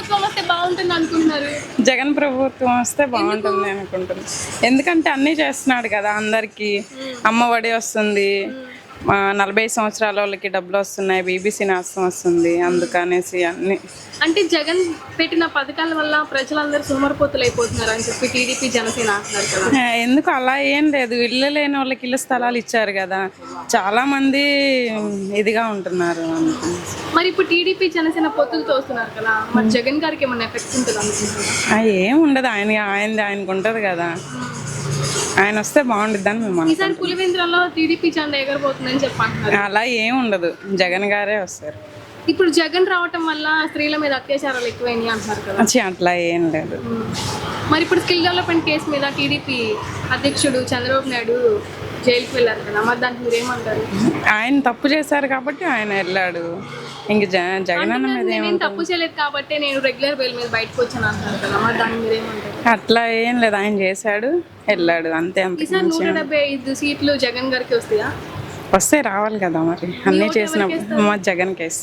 ప్రభుత్వం వస్తే బాగుంటుంది అనుకుంటున్నారు? జగన్ ప్రభుత్వం వస్తే బాగుంటుంది అనుకుంటున్నాను. ఎందుకంటే అన్నీ చేస్తున్నాడు కదా అందరికీ. అమ్మ ఒడి వస్తుంది, 40 సంవత్సరాల వాళ్ళకి డబ్బులు వస్తున్నాయి, బీబీసీ నష్టం వస్తుంది, అందుకనేసి అన్ని. అంటే జగన్ పెట్టిన పథకాల వల్ల ప్రజలందరూ సోమరిపోతులు అయిపోతున్నారు అని చెప్పి టీడీపీ జనసేన అంటున్నారు కదా. ఎందుకు అలా ఏం లేదు, ఇల్లు లేని వాళ్ళకి ఇల్లు స్థలాలు ఇచ్చారు కదా, చాలా మంది ఇదిగా ఉంటున్నారు అనుకుంటున్నాను. మరి ఇప్పుడు టీడీపీ జనసేన పొత్తులతో వస్తున్నారు కదా, మరి జగన్ గారికి ఏమన్నా ఎఫెక్ట్ ఉంటుంది అనుకుంటున్నారు? ఏం ఉండదు, ఆయనకు ఉంటుంది కదా, ఆయన వస్తే బాగుంటుందని మేము ఈసారి అనుకుంటున్నాం. పులివెందులలో టీడీపీ జెండా ఎగరబోతుందని చెప్పి అంటున్నారు. అలా ఏం ఉండదు, జగన్ గారే వస్తారు. ఇప్పుడు జగన్ రావటం వల్ల స్త్రీల మీద అత్యాచారాలు ఎక్కువైనాయి అంటున్నారు కదా. అట్లా ఏం లేదు. మరి ఇప్పుడు స్కిల్ డెవలప్మెంట్ కేసు మీద టీడీపీ అధ్యక్షుడు చంద్రబాబు నాయుడు జైలుకి వెళ్ళారు కదా, మరి దానికి మీరు ఏమంటారు? ఆయన తప్పు చేశారు కాబట్టి ఆయన వెళ్ళాడు. ఇంక జగన్ అన్న మీద నేను తప్పు చేయలేదు కాబట్టి నేను రెగ్యులర్ బెయిల్ మీద బయటకు వచ్చాను అంటున్నారు కదా, మరి దానికి మీరు ఏమంటారు? అట్లా ఏం లేదు, ఆయన చేశాడు వెళ్ళాడు అంతే. అంత ఈసారి 175 సీట్లు జగన్ గారికి వస్తాయా? వస్తే రావాలి కదా, మరి అన్నీ చేసిన మా జగన్ కేసు.